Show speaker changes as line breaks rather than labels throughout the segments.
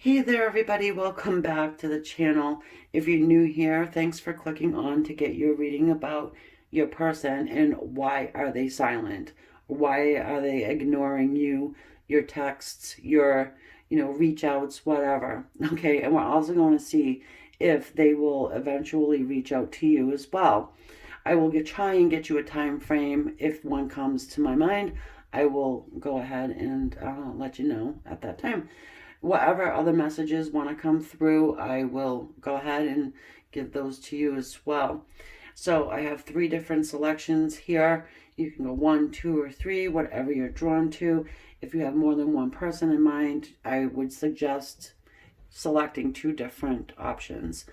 Hey there, everybody. Welcome back to the channel. If you're new here, thanks for clicking on to get your reading about your person and why are they silent? Why are they ignoring you, your texts, your, reach outs, whatever. Okay, and we're also going to see if they will eventually reach out to you as well. I will try and get you a time frame. If one comes to my mind, I will go ahead and let you know at that time. Whatever other messages want to come through, I will go ahead and give those to you as well. So I have 3 different selections here. You can go 1, 2, or 3, whatever you're drawn to. If you have more than one person in mind, I would suggest selecting 2 different options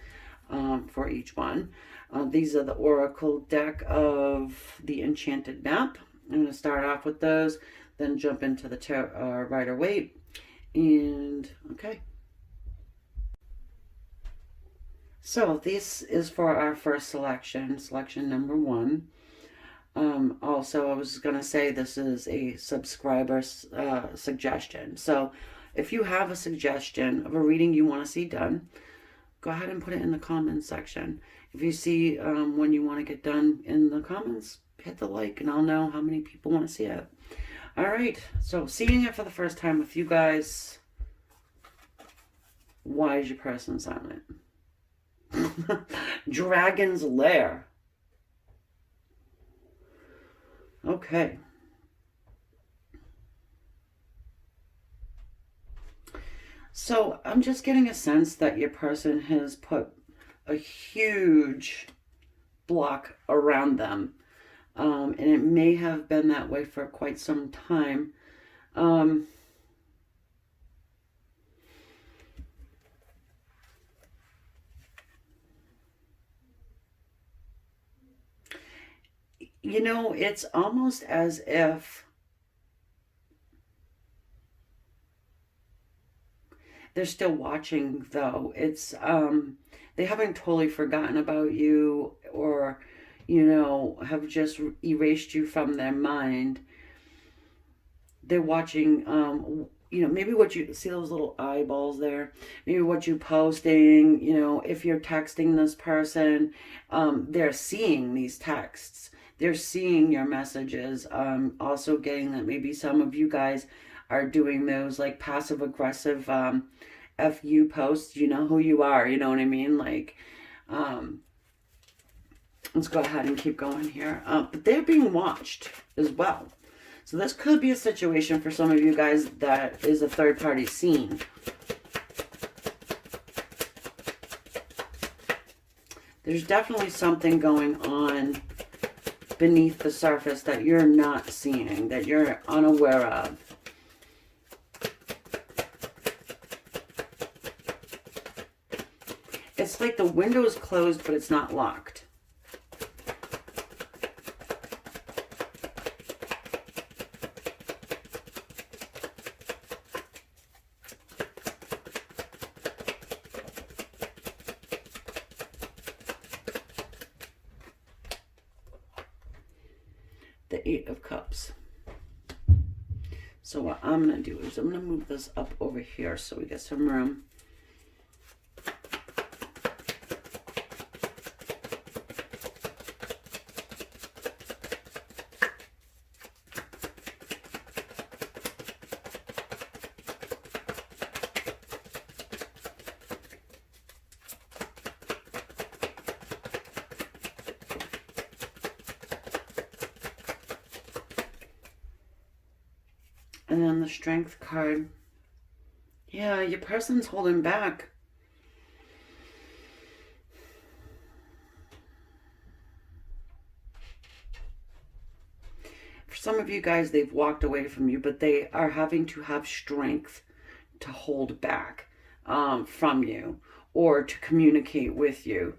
for each one. These are the Oracle deck of the Enchanted Map. I'm going to start off with those, then jump into the Rider-Waite. And okay. So this is for our first selection number 1. Also, I was going to say this is a subscriber suggestion. So if you have a suggestion of a reading you want to see done, go ahead and put it in the comments section. If you see when you want to get done in the comments, hit the like and I'll know how many people want to see it. All right, so seeing it for the first time with you guys, why is your person silent? Dragon's Lair. Okay. So I'm just getting a sense that your person has put a huge block around them. And it may have been that way for quite some time. It's almost as if they're still watching, though. It's they haven't totally forgotten about you, or have just erased you from their mind. They're watching, maybe what you see, those little eyeballs there, maybe what you posting, if you're texting this person, they're seeing these texts. They're seeing your messages. Also getting that maybe some of you guys are doing those like passive aggressive FU posts. You know who you are, you know what I mean? Like, let's go ahead and keep going here. But they're being watched as well. So this could be a situation for some of you guys that is a third-party scene. There's definitely something going on beneath the surface that you're not seeing, that you're unaware of. It's like the window is closed, but it's not locked. The 8 of Cups. So what I'm going to do is I'm going to move this up over here so we get some room. And then the Strength card. Yeah, your person's holding back. For some of you guys, they've walked away from you, but they are having to have strength to hold back from you or to communicate with you.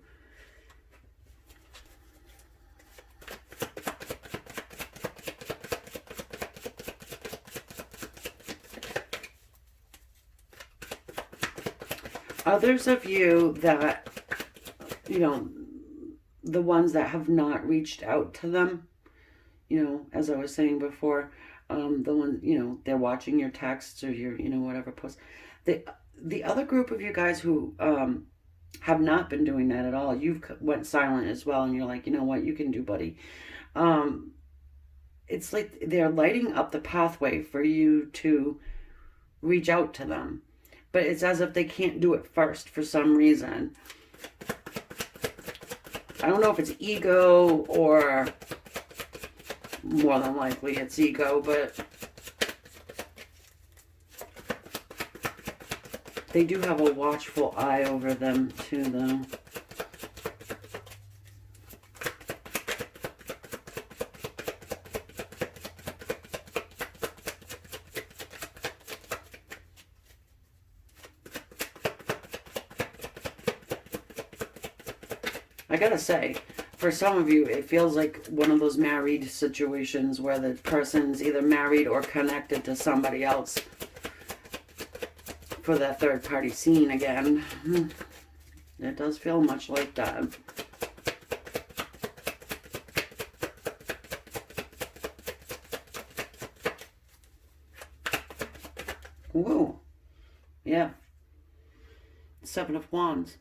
Others of you that, the ones that have not reached out to them, as I was saying before, the ones, you know, they're watching your texts or your, you know, whatever post. The other group of you guys who have not been doing that at all, you've went silent as well, and you're like, you know what, you can do, buddy. Um, it's like they're lighting up the pathway for you to reach out to them, but it's as if they can't do it first for some reason. I don't know if it's ego or more than likely it's ego, but they do have a watchful eye over them too, though. I gotta say, for some of you, it feels like one of those married situations where the person's either married or connected to somebody else for that third party scene again. It does feel much like that. Woo. Yeah. Seven of Wands.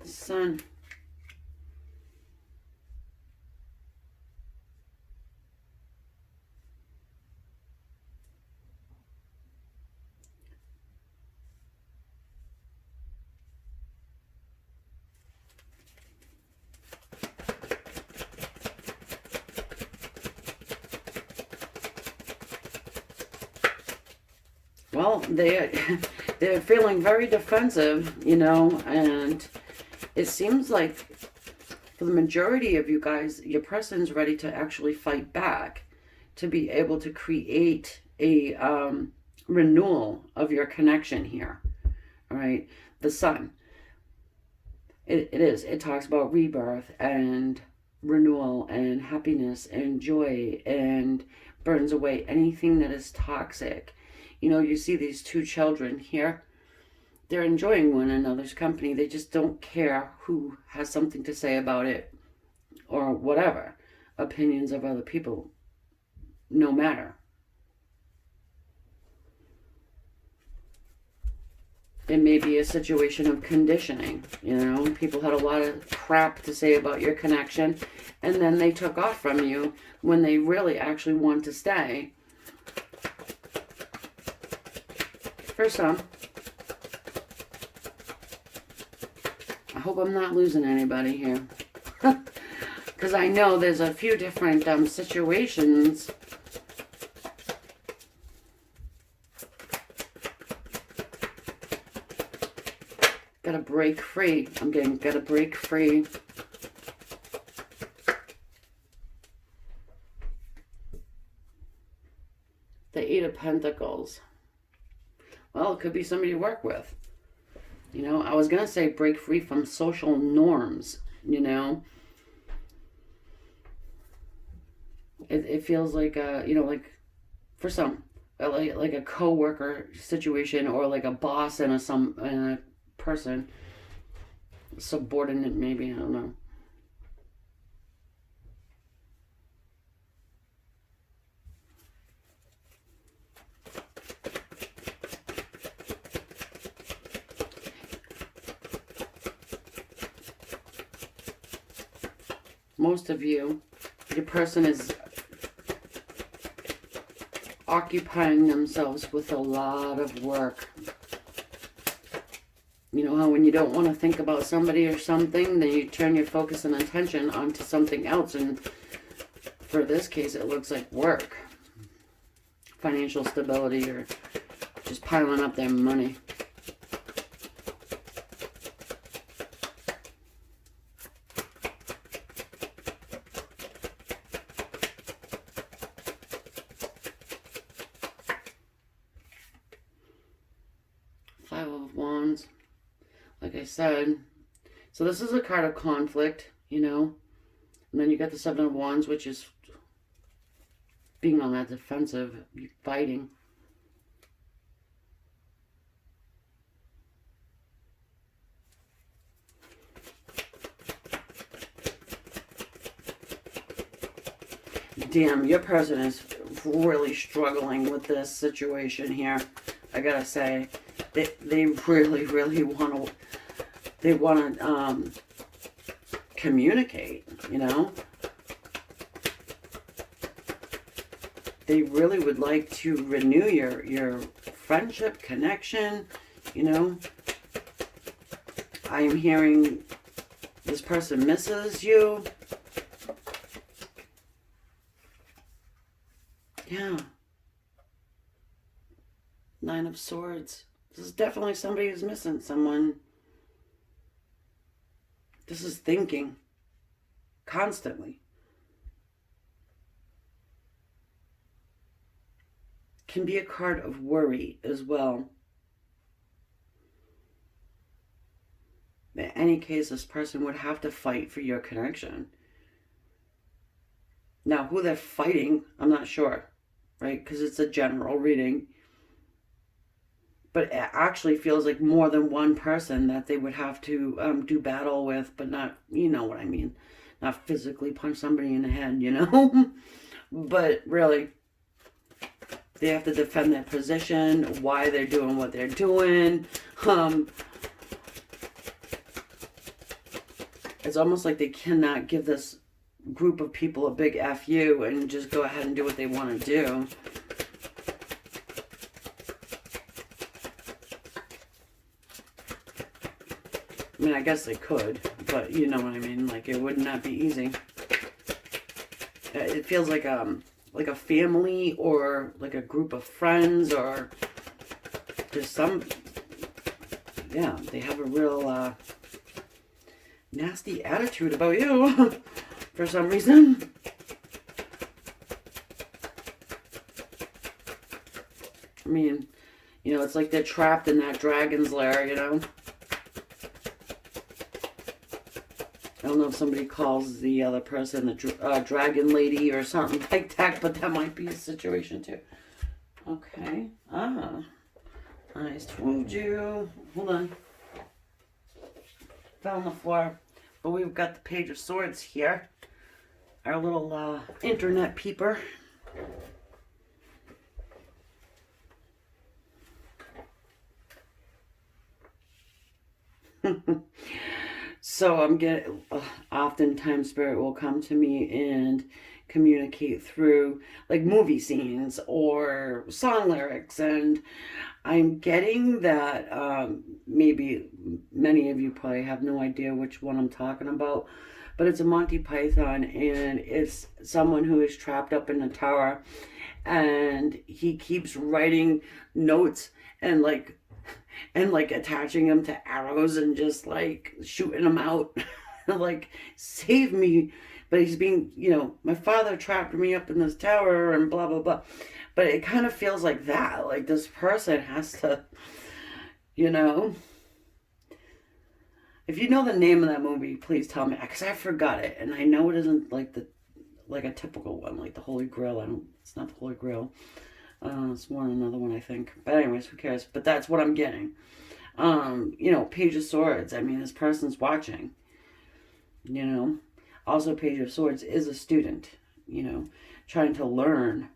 Sun. Well, they're feeling very defensive, you know, and it seems like for the majority of you guys, your person's ready to actually fight back to be able to create a renewal of your connection here. All right, the Sun. It talks about rebirth and renewal and happiness and joy, and burns away anything that is toxic. You know, you see these two children here. They're enjoying one another's company. They just don't care who has something to say about it or whatever. Opinions of other people, no matter. It may be a situation of conditioning. You know, people had a lot of crap to say about your connection, and then they took off from you when they really actually want to stay. For some. I hope I'm not losing anybody here. Because I know there's a few different situations. Gotta break free. I'm getting gotta break free. The Eight of Pentacles. Well, it could be somebody you work with. You know, I was going to say break free from social norms, you know. It feels like, you know, like for some, like a co-worker situation, or like a boss and a person. Subordinate, maybe, I don't know. Most of you, your person is occupying themselves with a lot of work. You know how when you don't want to think about somebody or something, then you turn your focus and attention onto something else, and for this case it looks like work. Financial stability, or just piling up their money. Five of Wands. Like I said, so this is a card of conflict, you know. And then you got the Seven of Wands, which is being on that defensive, fighting. damn, your person is really struggling with this situation here. I gotta say, they really, really want to, communicate, you know? They really would like to renew your friendship, connection, you know? I am hearing this person misses you. Yeah. Nine of Swords. This is definitely somebody who's missing someone. This is thinking constantly. Can be a card of worry as well. In any case, this person would have to fight for your connection. Now, who they're fighting, I'm not sure, right? Because it's a general reading. But it actually feels like more than one person that they would have to do battle with, but not, you know what I mean. Not physically punch somebody in the head, you know? But really, they have to defend their position, why they're doing what they're doing. It's almost like they cannot give this group of people a big F you and just go ahead and do what they want to do. I mean, I guess they could, but you know what I mean. Like, it would not be easy. It feels like a family or like a group of friends or just some. Yeah, they have a real nasty attitude about you for some reason. I mean, you know, it's like they're trapped in that dragon's lair, you know. I don't know if somebody calls the other person the dragon lady or something like that, but that might be a situation too. Okay. Ah. I told you. Hold on. Fell on the floor. But we've got the Page of Swords here. Our little internet peeper. So I'm getting, oftentimes Spirit will come to me and communicate through like movie scenes or song lyrics, and I'm getting that maybe many of you probably have no idea which one I'm talking about, but it's a Monty Python, and it's someone who is trapped up in a tower, and he keeps writing notes and like attaching them to arrows and just like shooting them out like, save me. But he's being, you know, my father trapped me up in this tower and blah blah blah. But it kind of feels like that, like this person has to, you know, if you know the name of that movie, please tell me, because I forgot it, and I know it isn't like a typical one like the Holy Grail. It's not the Holy Grail. It's more another one, I think. But anyways, who cares? But that's what I'm getting. You know, Page of Swords. I mean, this person's watching. You know. Also, Page of Swords is a student. You know, trying to learn.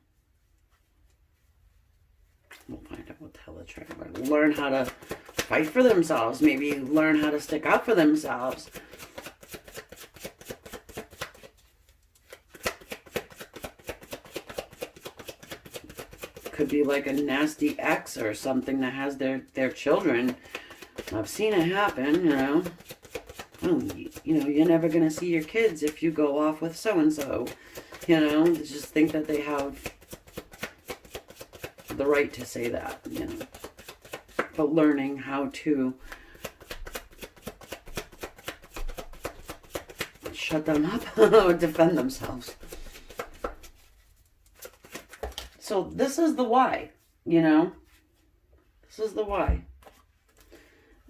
We'll find out what the hell they're trying to learn. Learn how to fight for themselves. Maybe learn how to stick up for themselves. Could be like a nasty ex or something that has their children. I've seen it happen, you know. Oh, you know, you're never going to see your kids if you go off with so-and-so. You know, just think that they have the right to say that, you know. But learning how to shut them up or defend themselves. So this is the why, you know. This is the why.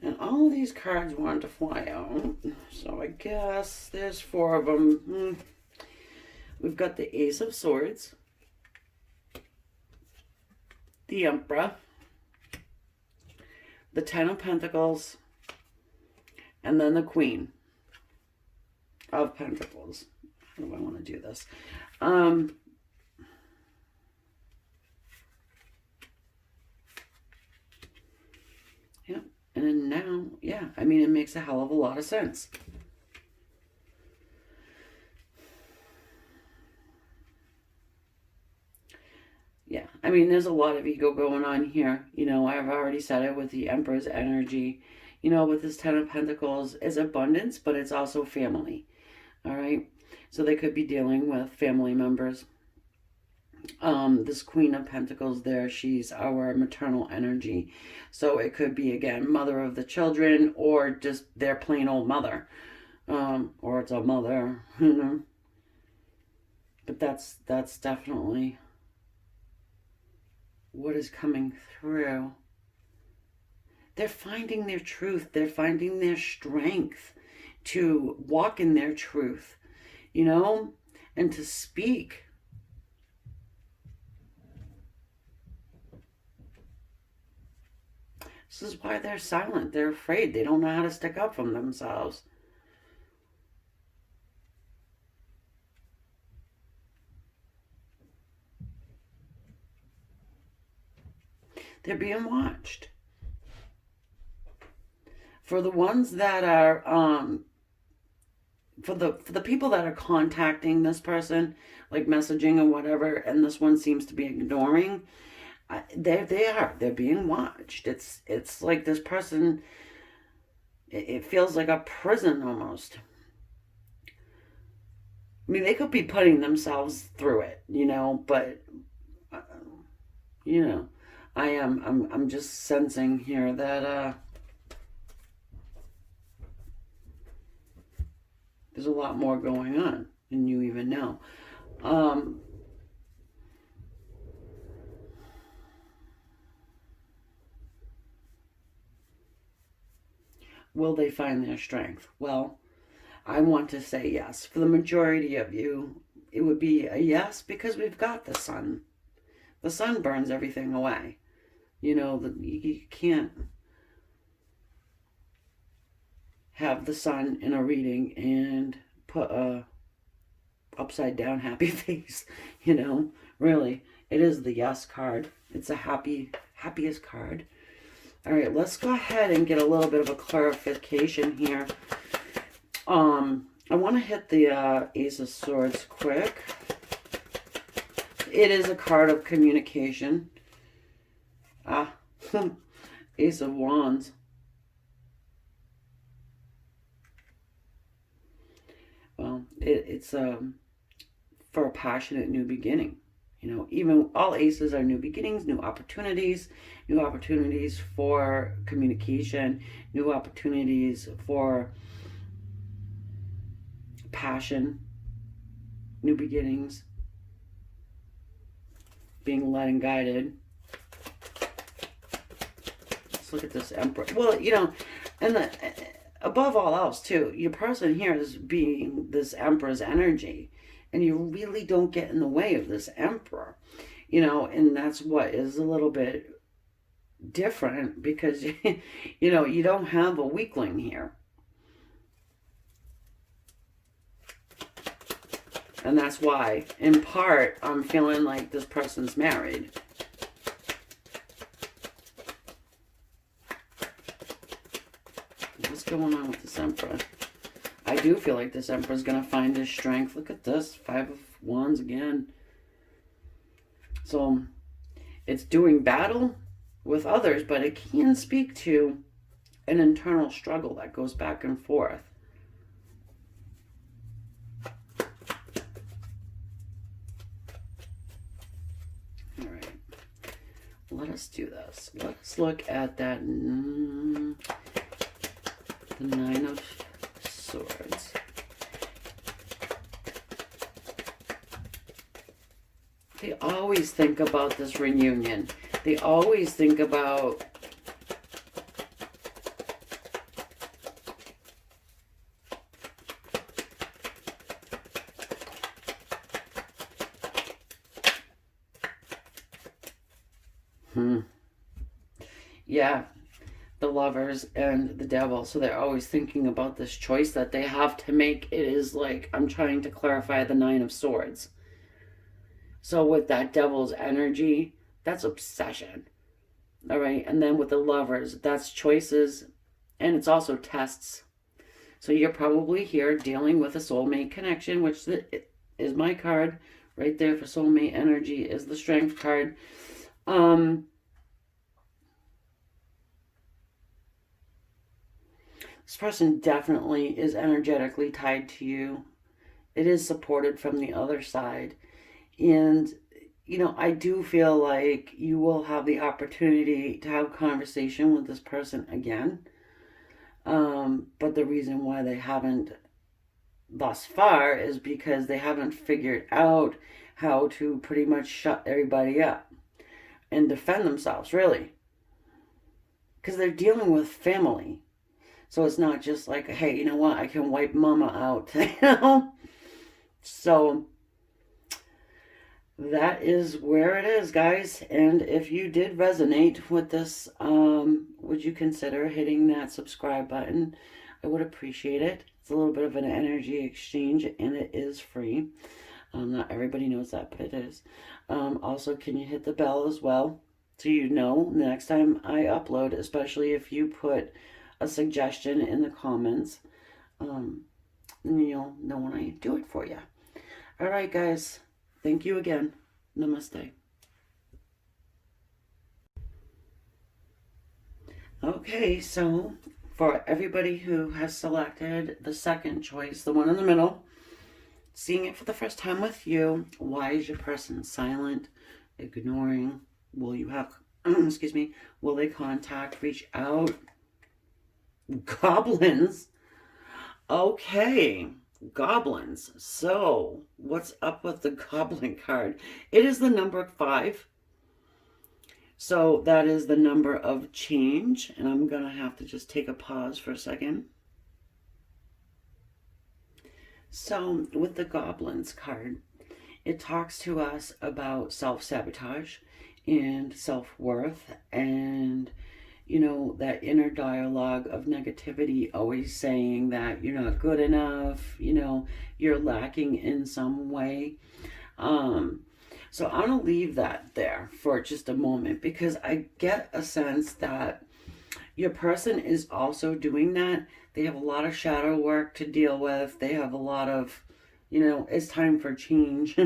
And all of these cards wanted to fly out. So I guess there's 4 of them. We've got the Ace of Swords, the Emperor, the Ten of Pentacles, and then the Queen of Pentacles. How do I want to do this? And now, yeah, I mean, it makes a hell of a lot of sense. Yeah, I mean, there's a lot of ego going on here. You know, I've already said it with the Emperor's energy. You know, with this Ten of Pentacles is abundance, but it's also family. All right. So they could be dealing with family members. This Queen of Pentacles there, she's our maternal energy. So it could be, again, mother of the children or just their plain old mother. Or it's a mother, you know. But that's definitely what is coming through. They're finding their truth. They're finding their strength to walk in their truth, you know, and to speak. This is why they're silent. They're afraid. They don't know how to stick up for themselves. They're being watched. For the ones that are, for the people that are contacting this person, like messaging or whatever, and this one seems to be ignoring, they're being watched. It's like this person, it feels like a prison almost. I mean, they could be putting themselves through it, you know, but you know, I'm just sensing here that there's a lot more going on than you even know. Will they find their strength? Well, I want to say yes. For the majority of you, it would be a yes because we've got the sun. The sun burns everything away. You know, you can't have the sun in a reading and put a upside down happy face. You know, really, it is the yes card. It's a happiest card. All right, let's go ahead and get a little bit of a clarification here. I want to hit the Ace of Swords quick. It is a card of communication. Ace of Wands. Well, it's for a passionate new beginning. You know, even all aces are new beginnings, new opportunities for communication, new opportunities for passion, new beginnings, being led and guided. Let's look at this Emperor. Well, you know, and above all else, too, your person here is being this Emperor's energy. And you really don't get in the way of this Emperor, you know, and that's what is a little bit different because, you know, you don't have a weakling here. And that's why, in part, I'm feeling like this person's married. What's going on with this Emperor? I do feel like this Emperor's going to find his strength. Look at this. 5 of Wands again. So, it's doing battle with others, but it can speak to an internal struggle that goes back and forth. All right. Let us do this. Let's look at that. The 9 of Swords. They always think about this reunion. They always think about yeah, the Lovers and the Devil. So they're always thinking about this choice that they have to make. It is like, I'm trying to clarify the 9 of Swords. So with that Devil's energy, that's obsession. All right. And then with the Lovers, that's choices And it's also tests. So you're probably here dealing with a soulmate connection, which is my card right there for soulmate energy, is the Strength card. This person definitely is energetically tied to you. It is supported from the other side. And, you know, I do feel like you will have the opportunity to have conversation with this person again. But the reason why they haven't thus far is because they haven't figured out how to pretty much shut everybody up and defend themselves, really. Because they're dealing with family. So it's not just like, hey, you know what, I can wipe mama out, you know? So that is where it is, guys. And if you did resonate with this, would you consider hitting that subscribe button? I would appreciate it. It's a little bit of an energy exchange, and it is free. Not everybody knows that, but it is. Also, can you hit the bell as well, so you know next time I upload, especially if you put a suggestion in the comments, and you'll know when I do it for you. All right, guys. Thank you again. Namaste. Okay, so for everybody who has selected the second choice, the one in the middle, seeing it for the first time with you, why is your person silent, ignoring? Will you have, excuse me, will they contact, reach out? Goblins? Okay. Goblins. So, what's up with the goblin card? It is the number 5. So, that is the number of change. And I'm going to have to just take a pause for a second. So, with the goblins card, it talks to us about self-sabotage and self-worth and, you know, that inner dialogue of negativity, always saying that you're not good enough, you know, you're lacking in some way. So I'm going to leave that there for just a moment, because I get a sense that your person is also doing that. They have a lot of shadow work to deal with. They have a lot of, you know, it's time for change.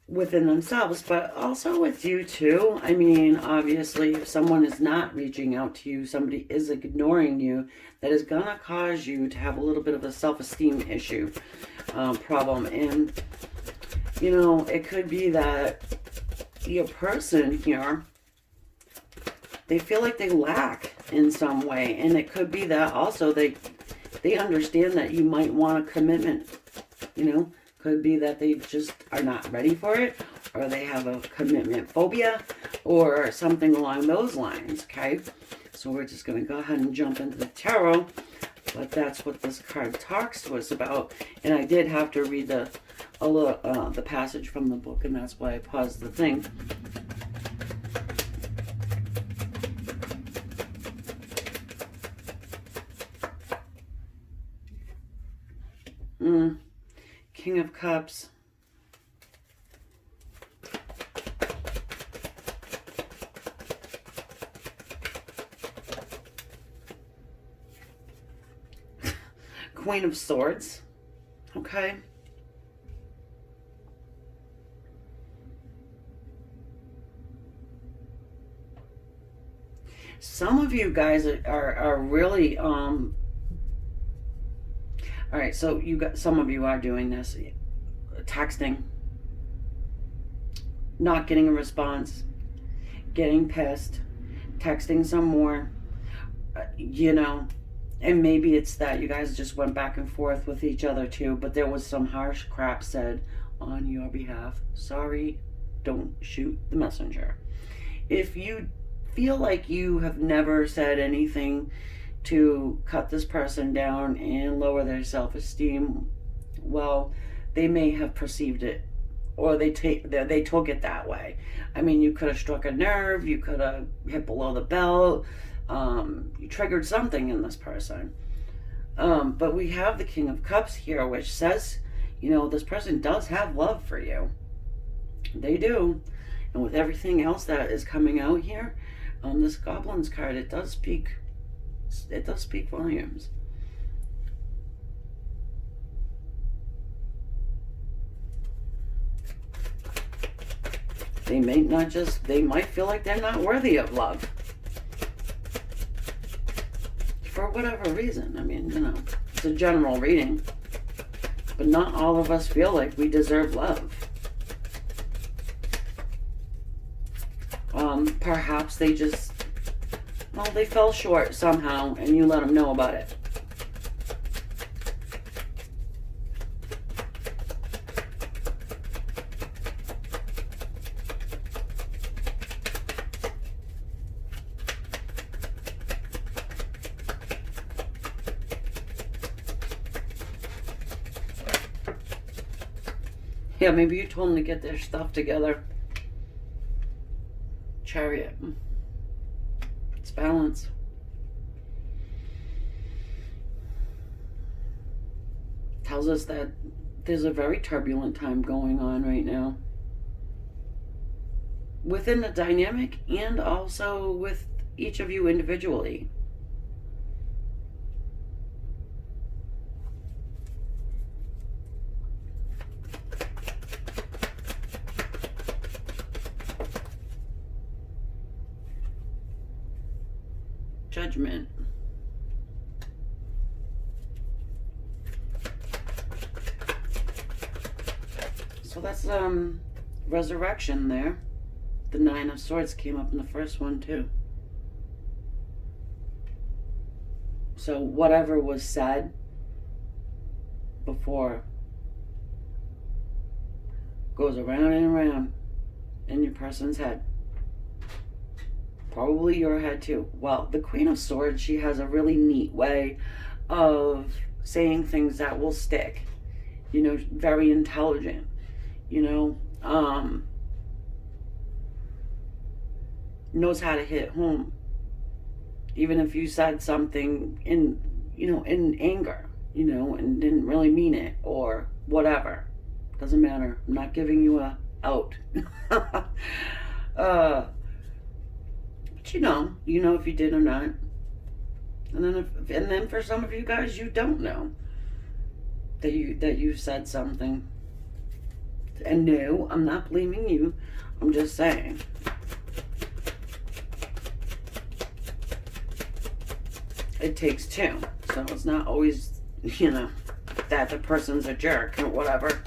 Within themselves, but also with you too. I mean, obviously, if someone is not reaching out to you, somebody is ignoring you, that is gonna cause you to have a little bit of a self-esteem issue, problem. And, you know, it could be that your person here, they feel like they lack in some way. And it could be that also they understand that you might want a commitment, you know. Could be that they just are not ready for it, or they have a commitment phobia, or something along those lines, okay? So we're just going to go ahead and jump into the tarot, but that's what this card talks to us about. And I did have to read the passage from the book, and that's why I paused the thing. King of Cups. Queen of Swords. Okay. Some of you guys are really all right, so some of you are doing this, texting, not getting a response, getting pissed, texting some more, you know, and maybe it's that you guys just went back and forth with each other too, but there was some harsh crap said on your behalf. Sorry, don't shoot the messenger. If you feel like you have never said anything to cut this person down and lower their self-esteem, well, they may have perceived it, or they took it that way. I mean, you could have struck a nerve, you could have hit below the belt, you triggered something in this person. But we have the King of Cups here, which says, you know, this person does have love for you. They do. And with everything else that is coming out here, On this Goblins card, it does speak volumes. They might feel like they're not worthy of love. For whatever reason. I mean, it's a general reading. But not all of us feel like we deserve love. Perhaps they just, they fell short somehow and you let them know about it. Yeah, maybe you told them to get their stuff together. Chariot. It's balance. Tells us that there's a very turbulent time going on right now. Within the dynamic and also with each of you individually. Judgment. So that's resurrection there. The Nine of Swords came up in the first one too. So whatever was said before goes around and around in your person's head. Probably your head too. Well, the Queen of Swords, she has a really neat way of saying things that will stick. Very intelligent. Knows how to hit home. Even if you said something in anger, and didn't really mean it or whatever. Doesn't matter. I'm not giving you a out. But you know if you did or not. And then for some of you guys, you don't know that you said something. And no, I'm not blaming you. I'm just saying. It takes two. So it's not always, that the person's a jerk or whatever.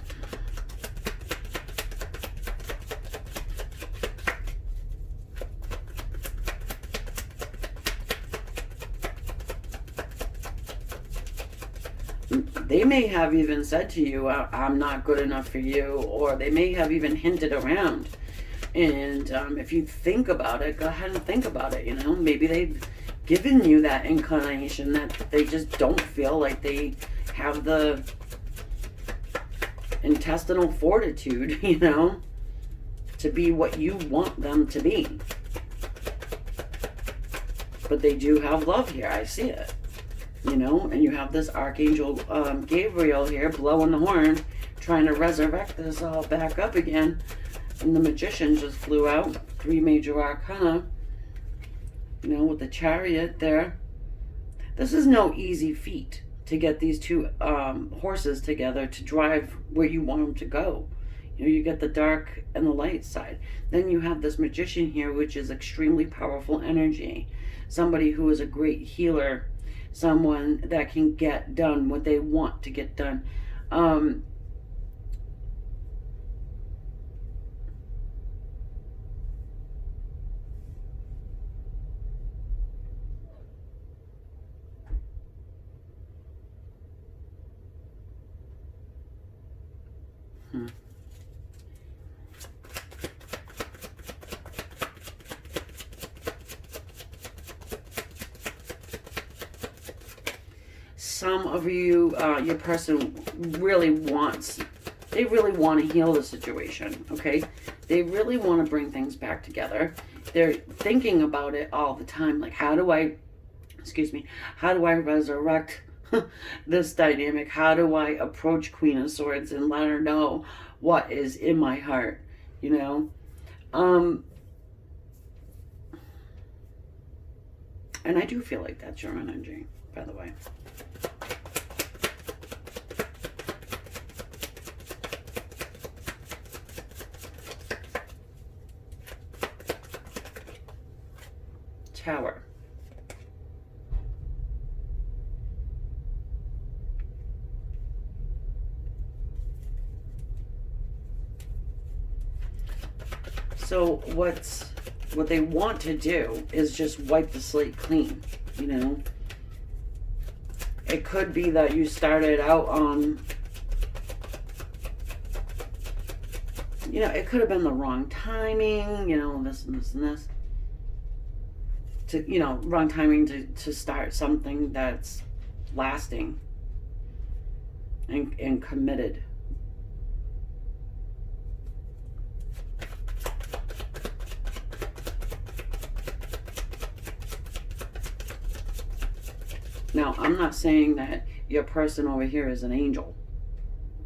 They may have even said to you, I'm not good enough for you, or they may have even hinted around. And if you think about it, go ahead and think about it, Maybe they've given you that inclination that they just don't feel like they have the intestinal fortitude, to be what you want them to be. But they do have love here. I see it. And you have this Archangel Gabriel here blowing the horn, trying to resurrect this all back up again. And the Magician just flew out. 3 major arcana. With the Chariot there. This is no easy feat to get these two horses together to drive where you want them to go. You get the dark and the light side. Then you have this Magician here, which is extremely powerful energy. Somebody who is a great healer. Someone that can get done what they want to get done. Some of you, your person really wants, they really want to heal the situation, okay? They really want to bring things back together. They're thinking about it all the time, like how do I resurrect this dynamic? How do I approach Queen of Swords and let her know what is in my heart, And I do feel like that's your energy, by the way. Tower. So what they want to do is just wipe the slate clean, you know. It could be that you started out on, you know, it could have been the wrong timing, you know, this and this and this. To, you know, wrong timing to start something that's lasting and committed. Now, I'm not saying that your person over here is an angel.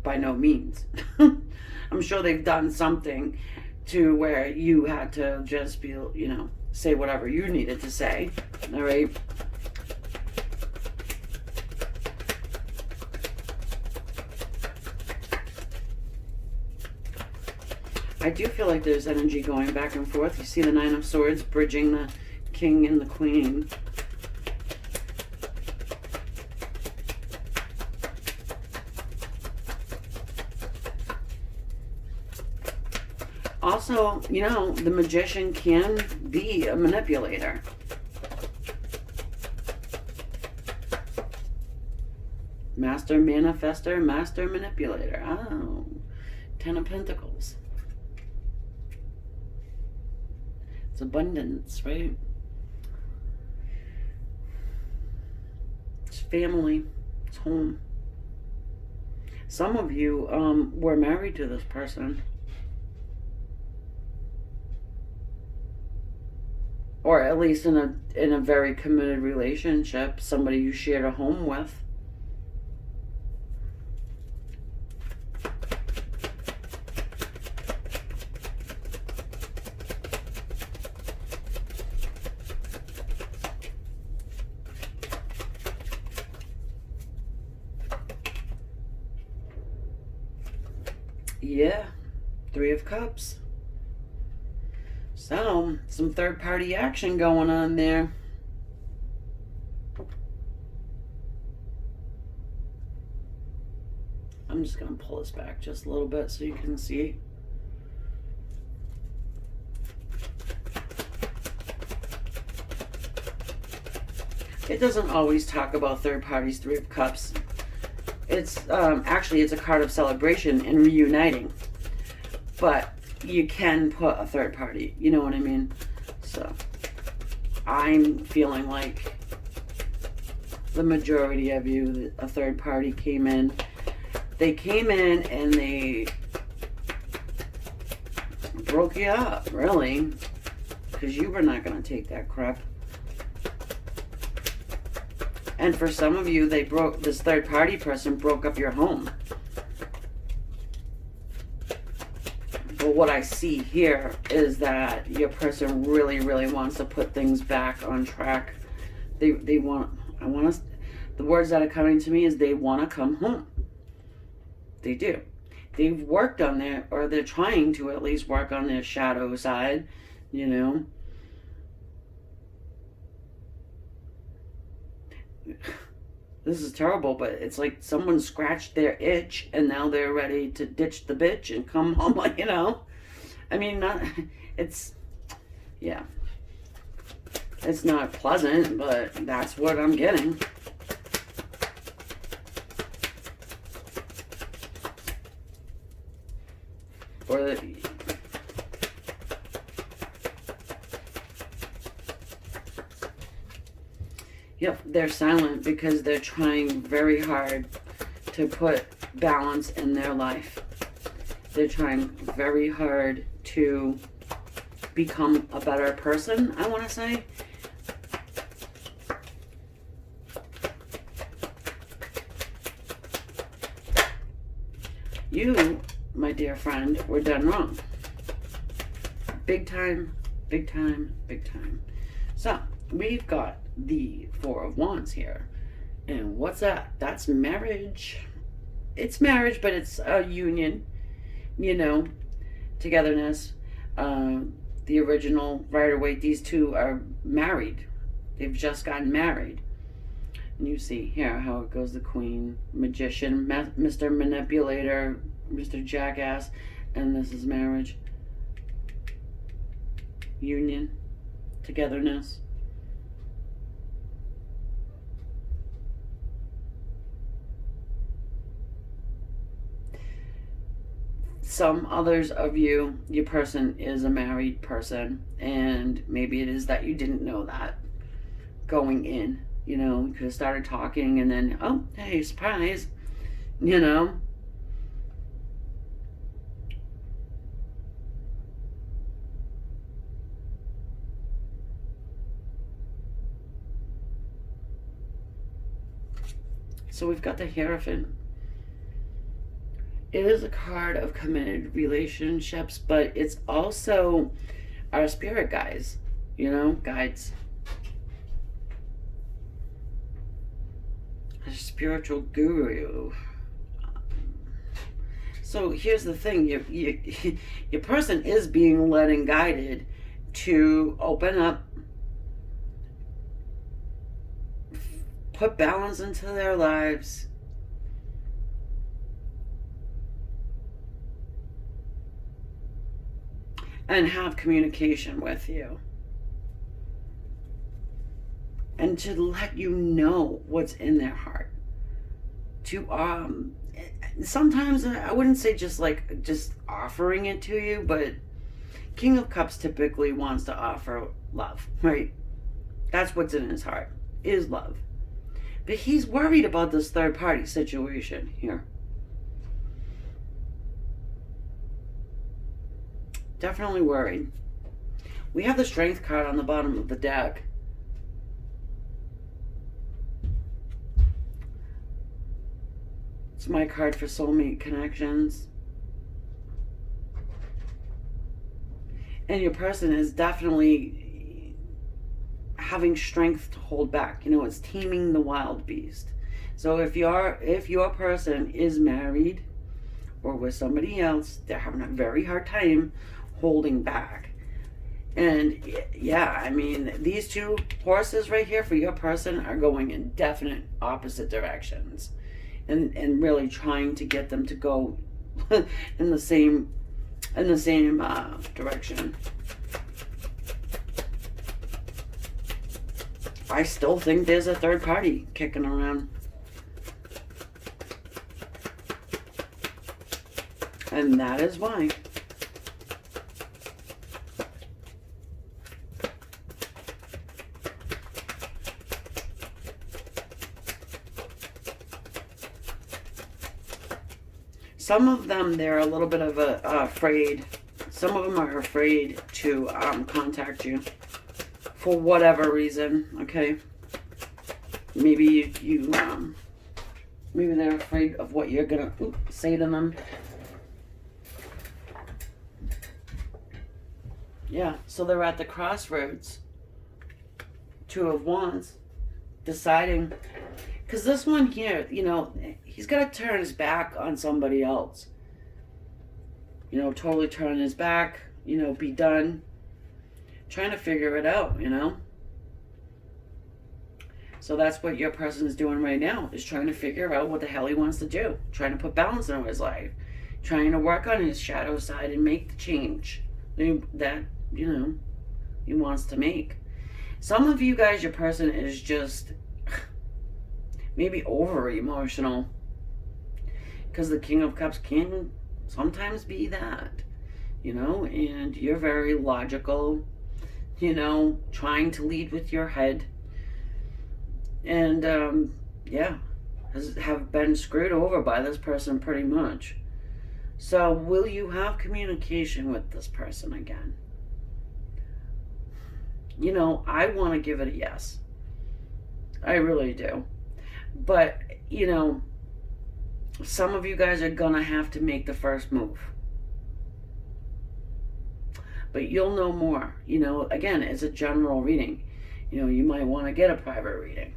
By no means. I'm sure they've done something to where you had to just be, you know, say whatever you needed to say. All right? I do feel like there's energy going back and forth. You see the Nine of Swords bridging the King and the Queen. Also, you know, the Magician can be a manipulator. Master manifester, master manipulator. Oh, Ten of Pentacles. It's abundance, right? It's family. It's home. Some of you were married to this person. Or at least in a very committed relationship, somebody you shared a home with. Yeah, Three of Cups. So, some third-party action going on there. I'm just going to pull this back just a little bit so you can see. It doesn't always talk about third parties, Three of Cups. It's actually, it's a card of celebration and reuniting. But you can put a third party, you know what I mean? So I'm feeling like the majority of you, a third party came in. They came in and they broke you up, really, because you were not going to take that crap. And for some of you, this third party person broke up your home. But what I see here is that your person really, really wants to put things back on track. The words that are coming to me is they want to come home. They do. They've worked on they're trying to at least work on their shadow side, you know. This is terrible, but it's like someone scratched their itch and now they're ready to ditch the bitch and come home, like, you know. I mean, yeah. It's not pleasant, but that's what I'm getting. Yep, they're silent because they're trying very hard to put balance in their life. They're trying very hard to become a better person, I want to say. You, my dear friend, were done wrong. Big time, big time, big time. So, we've got the Four of Wands here. And what's that? That's marriage. It's marriage, but it's a union, you know, togetherness. The original Rider-Waite, these two are married. They've just gotten married. And you see here how it goes: the Queen, Magician, Mr. Manipulator, Mr. Jackass, and this is marriage. Union, togetherness. Some others of you, your person is a married person, and maybe it is that you didn't know that going in. You know, you could have started talking and then, oh, hey, surprise, you know. So we've got the Hierophant. It is a card of committed relationships, but it's also our spirit guides, you know, guides. A spiritual guru. So here's the thing: your person is being led and guided to open up, put balance into their lives, and have communication with you, and to let you know what's in their heart. To sometimes I wouldn't say just offering it to you, but King of Cups typically wants to offer love, right? That's what's in his heart, is love. But he's worried about this third party situation here. Definitely worried. We have the Strength card on the bottom of the deck. It's my card for soulmate connections. And your person is definitely having strength to hold back. You know, it's taming the wild beast. So if your person is married or with somebody else, they're having a very hard time holding back. And yeah, I mean, these two horses right here for your person are going in definite opposite directions, and really trying to get them to go in the same direction. I still think there's a third party kicking around. And that is why. Some of them, they're a little bit of afraid. Some of them are afraid to contact you for whatever reason. Okay, maybe maybe they're afraid of what you're gonna say to them. Yeah, so they're at the crossroads. Two of Wands, deciding. Because this one here, you know, he's got to turn his back on somebody else. You know, totally turn his back, you know, be done. Trying to figure it out, you know. So that's what your person's doing right now, is trying to figure out what the hell he wants to do. Trying to put balance in his life. Trying to work on his shadow side and make the change that, you know, he wants to make. Some of you guys, your person is just maybe over emotional, because the King of Cups can sometimes be that, you know, and you're very logical, you know, trying to lead with your head, and yeah, have been screwed over by this person pretty much. So will you have communication with this person again? You know, I want to give it a yes. I really do. But, you know, some of you guys are going to have to make the first move. But you'll know more. You know, again, it's a general reading. you might want to get a private reading.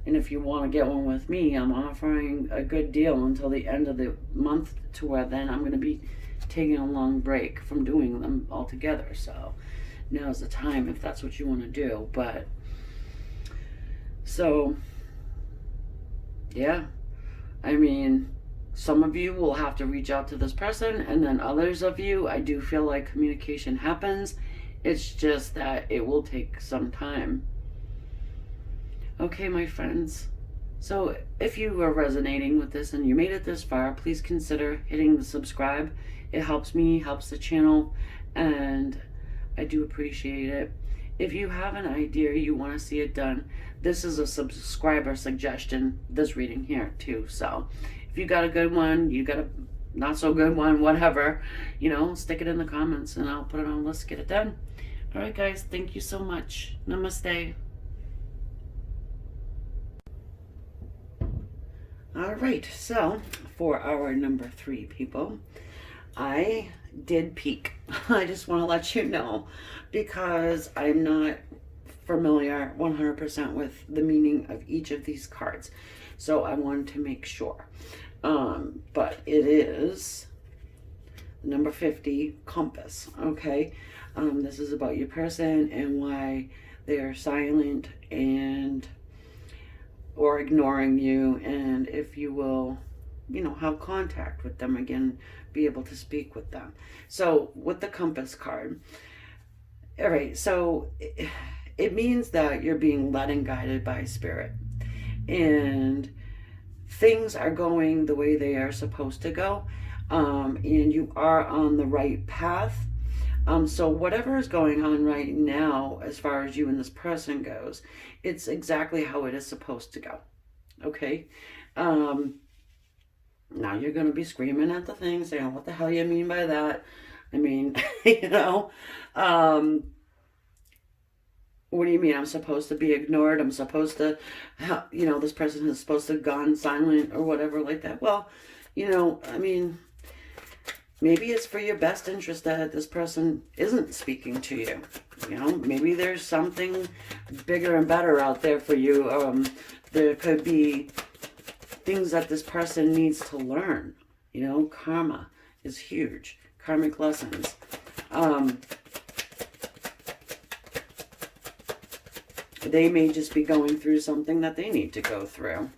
And if you want to get one with me, I'm offering a good deal until the end of the month, to where then I'm going to be taking a long break from doing them altogether. So now's the time if that's what you want to do. But so, yeah, I mean, some of you will have to reach out to this person, and then others of you, I do feel like communication happens. It's just that it will take some time. Okay, my friends. So if you are resonating with this and you made it this far, please consider hitting the subscribe. It helps me, helps the channel, and I do appreciate it. If you have an idea you want to see it done, this is a subscriber suggestion, this reading here too. So if you got a good one, you got a not so good one, whatever, stick it in the comments and I'll put it on a list to get it done. All right, guys, thank you so much. Namaste. All right, so for our number 3 people, I did peek. I just want to let you know, because I'm not familiar 100% with the meaning of each of these cards. So I wanted to make sure. But it is number 50, Compass, okay? This is about your person and why they are silent and or ignoring you, and if you will, have contact with them again, be able to speak with them. So with the Compass card, all right, so it means that you're being led and guided by Spirit, and things are going the way they are supposed to go, and you are on the right path. So whatever is going on right now, as far as you and this person goes, it's exactly how it is supposed to go. Okay? Now you're going to be screaming at the thing, saying, what the hell you mean by that? I mean, what do you mean? I'm supposed to be ignored? I'm supposed to, this person is supposed to have gone silent or whatever like that. Well, I mean, maybe it's for your best interest that this person isn't speaking to you. Maybe there's something bigger and better out there for you. There could be things that this person needs to learn. Karma is huge. Karmic lessons. They may just be going through something that they need to go through.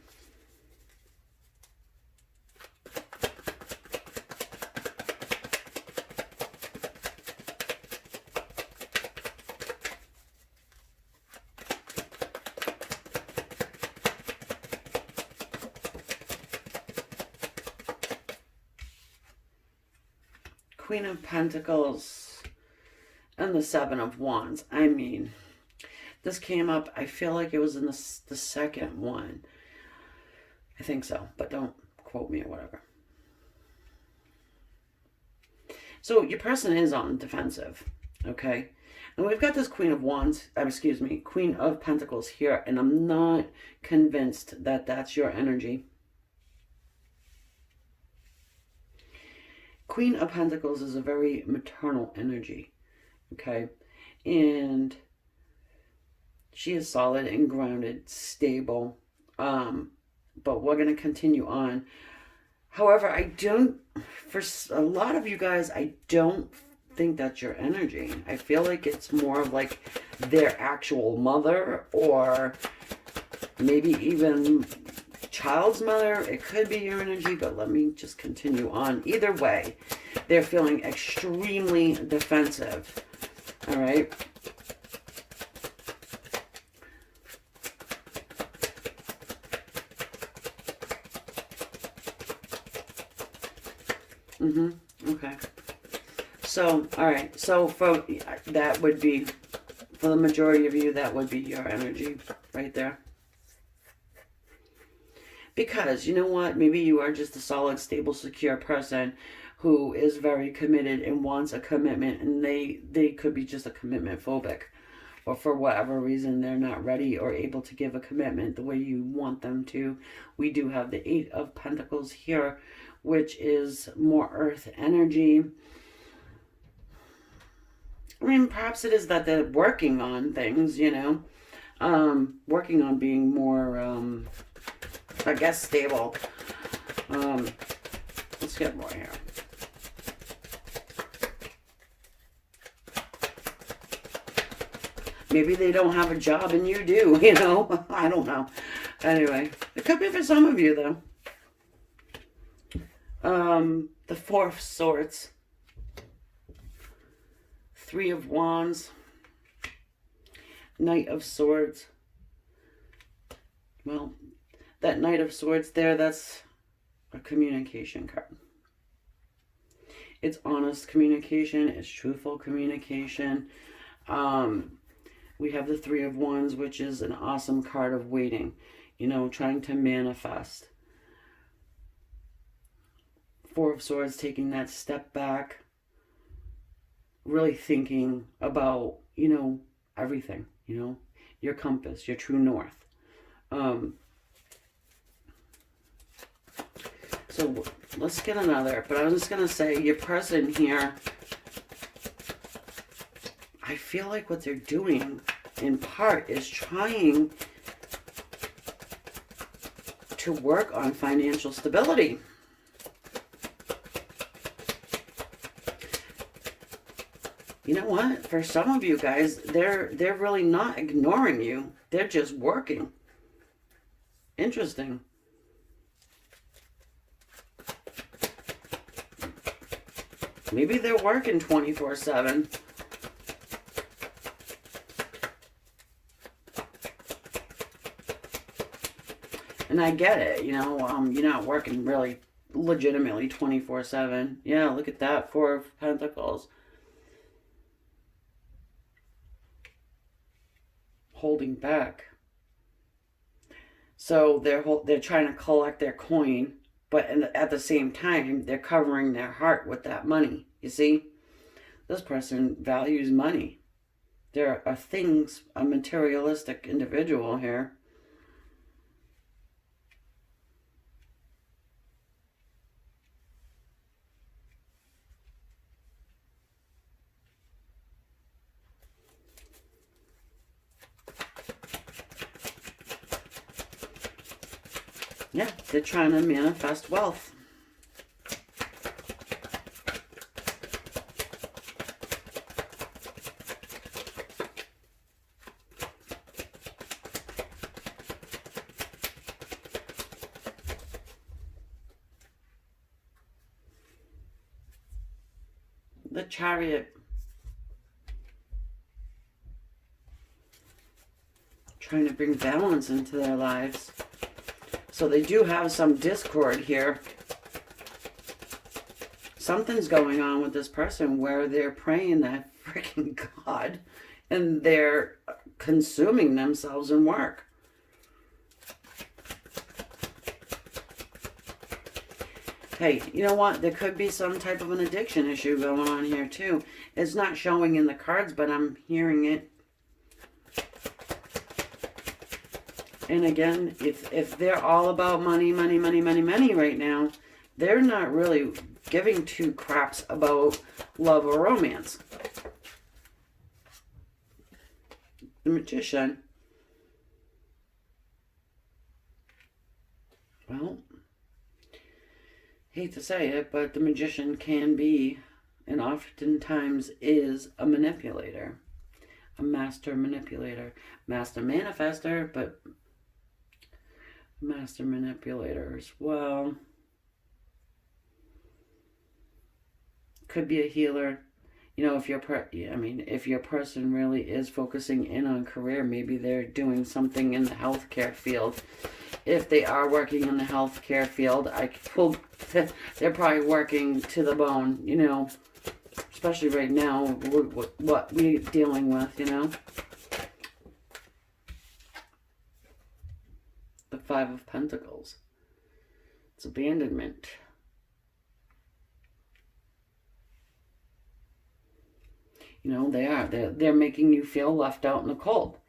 Queen of Pentacles and the Seven of Wands. I mean, this came up, I feel like it was in the second one. I think so, but don't quote me or whatever. So your person is on defensive, okay? And we've got this Queen of Wands, Queen of Pentacles here, and I'm not convinced that that's your energy. Queen of Pentacles is a very maternal energy, okay? And she is solid and grounded, stable, but we're going to continue on. However, for a lot of you guys, I don't think that's your energy. I feel like it's more of like their actual mother, or maybe even child's mother. It could be your energy, but let me just continue on. Either way, they're feeling extremely defensive. All right. Okay. So, all right. So that would be, for the majority of you, that would be your energy right there. Because, you know what? Maybe you are just a solid, stable, secure person who is very committed and wants a commitment, and they could be just a commitment phobic. Or for whatever reason, they're not ready or able to give a commitment the way you want them to. We do have the Eight of Pentacles here, which is more earth energy. I mean, perhaps it is that they're working on things, Working on being more, I guess, stable. Let's get more here. Maybe they don't have a job and you do, you know? I don't know. Anyway, it could be for some of you, though. The Four of Swords. Three of Wands. Knight of Swords. Well, that Knight of Swords there, that's a communication card. It's honest communication. It's truthful communication. We have the Three of Wands, which is an awesome card of waiting. You know, trying to manifest. Four of Swords, taking that step back. Really thinking about, you know, everything. You know, your compass, your true north. So let's get another. But I was just going to say, your person here, I feel like what they're doing in part is trying to work on financial stability. You know what? For some of you guys, they're really not ignoring you. They're just working. Interesting. Maybe they're working 24/7. And I get it, you know, you're not working really legitimately 24/7. Yeah, look at that, Four of Pentacles. Holding back. So they're trying to collect their coin, but at the same time, they're covering their heart with that money. You see? This person values money. There are things, a materialistic individual here. Yeah, they're trying to manifest wealth. The Chariot. Trying to bring balance into their lives. So they do have some discord here. Something's going on with this person where they're praying that freaking God and they're consuming themselves in work. Hey, you know what? There could be some type of an addiction issue going on here too. It's not showing in the cards, but I'm hearing it. And again, if they're all about money, money, money, money, money right now, they're not really giving two craps about love or romance. The Magician. Well, hate to say it, but the Magician can be, and oftentimes is, a manipulator. A master manipulator. Master manifester, but master manipulator as well. Could be a healer. You know, if your person really is focusing in on career, maybe they're doing something in the healthcare field. If they are working in the healthcare field, they're probably working to the bone, you know, especially right now, what we're dealing with, you know. The Five of Pentacles. It's abandonment. You know, they're making you feel left out in the cold.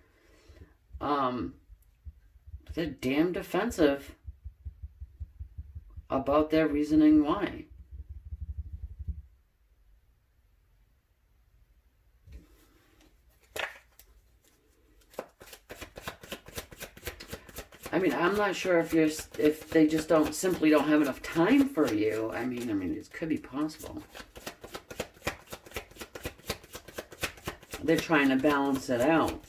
They're damn defensive about their reasoning why. I mean, I'm not sure if they just simply don't have enough time for you. I mean, it could be possible. They're trying to balance it out.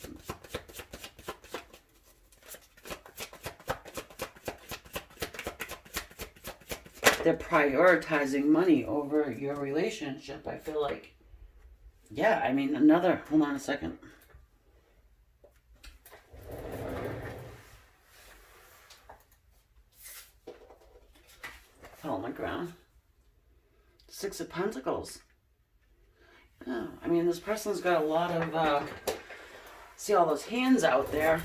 They're prioritizing money over your relationship, I feel like. Yeah, I mean, hold on a second. Fell on the ground. Six of Pentacles. Yeah, I mean, this person's got a lot of, see all those hands out there.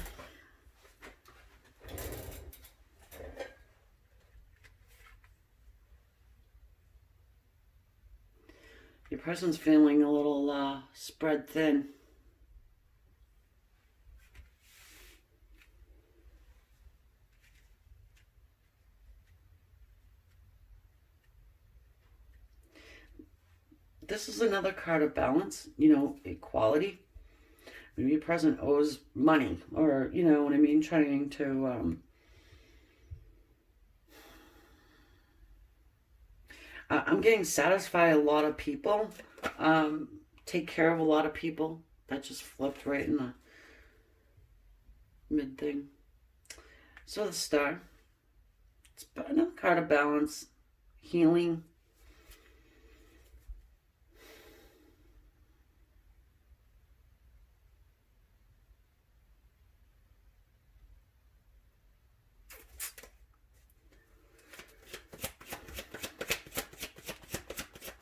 Your person's feeling a little spread thin. This is another card of balance, you know, equality. Maybe your person owes money, or, you know what I mean, trying to, I'm getting satisfy a lot of people, take care of a lot of people. That just flipped right in the mid thing. So the Star, it's another card of balance, healing.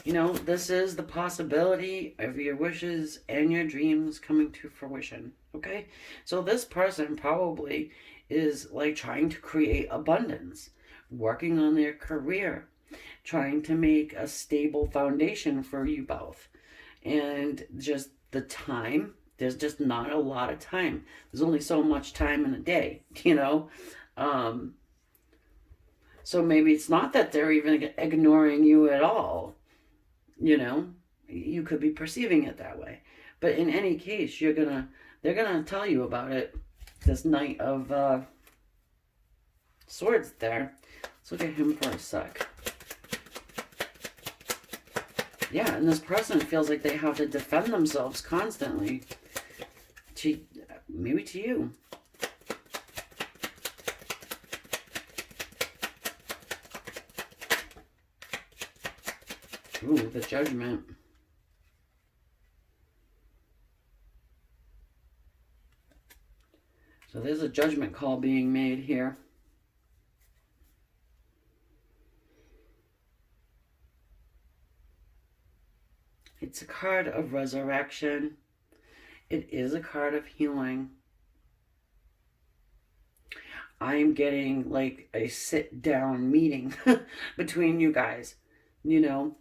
You know, this is the possibility of your wishes and your dreams coming to fruition, okay? So this person probably is like trying to create abundance, working on their career, trying to make a stable foundation for you both. And just the time, there's just not a lot of time. There's only so much time in a day, you know? So maybe it's not that they're even ignoring you at all. You know, you could be perceiving it that way. But in any case, they're gonna tell you about it. This Knight of Swords there. Let's look at him for a sec. Yeah, and this person feels like they have to defend themselves constantly. Maybe to you. Ooh, the Judgment. So there's a judgment call being made here. It's a card of resurrection. It is a card of healing. I'm getting like a sit-down meeting between you guys, you know.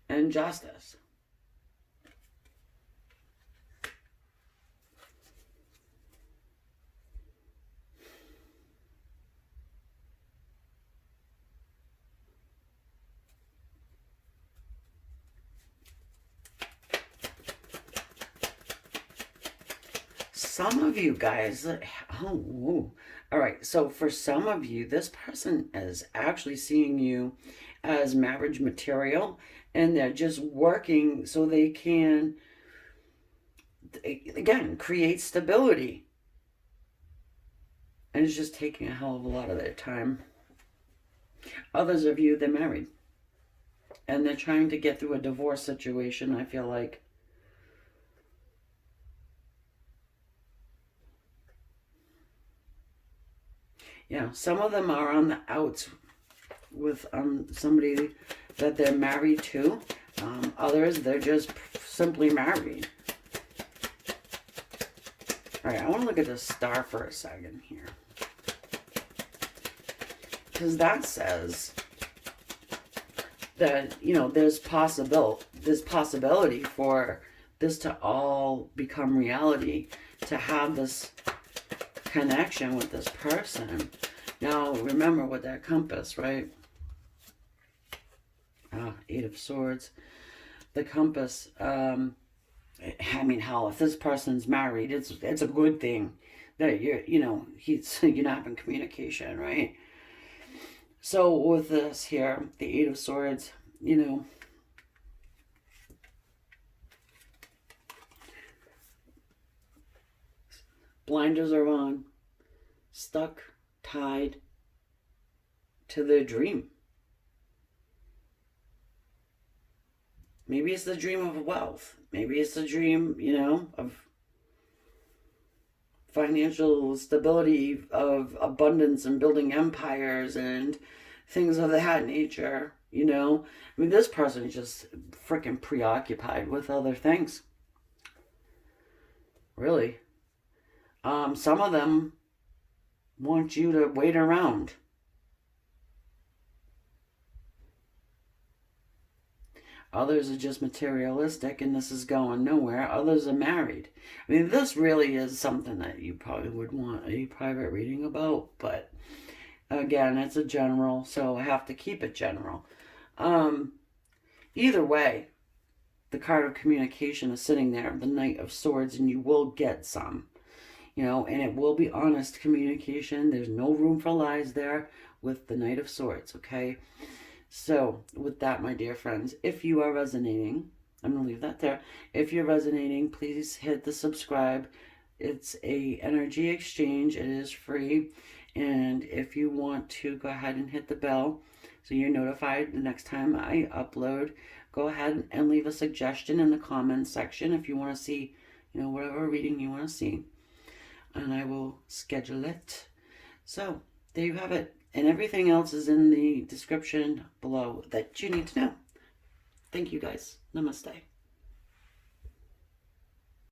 And justice. Some of you guys, all right, so for some of you, this person is actually seeing you as marriage material, and they're just working so they can, again, create stability. And it's just taking a hell of a lot of their time. Others of you, they're married. And they're trying to get through a divorce situation, I feel like. Yeah, some of them are on the outs with somebody that they're married to. Others, they're just simply married. All right, I want to look at the Star for a second here. Because that says that, you know, there's possibility for this to all become reality, to have this connection with this person. Now, remember with that compass, right? Eight of Swords. The compass, I mean, hell, if this person's married, it's a good thing that you're not having communication, right? So with this here, the Eight of Swords, blinders are on, stuck, tied to their dream. Maybe it's the dream of wealth. Maybe it's the dream, of financial stability, of abundance and building empires and things of that nature, I mean, this person is just freaking preoccupied with other things. Really. Some of them want you to wait around. Others are just materialistic and this is going nowhere. Others are married. I mean, this really is something that you probably would want a private reading about, but again, it's a general, so I have to keep it general. Either way, the card of communication is sitting there, the Knight of Swords, and you will get some, and it will be honest communication. There's no room for lies there with the Knight of Swords, okay? So, with that, my dear friends, if you are resonating, I'm going to leave that there. If you're resonating, please hit the subscribe. It's a energy exchange. It is free. And if you want to, go ahead and hit the bell so you're notified the next time I upload. Go ahead and leave a suggestion in the comments section if you want to see, whatever reading you want to see. And I will schedule it. So, there you have it. And everything else is in the description below that you need to know. Thank you guys. Namaste.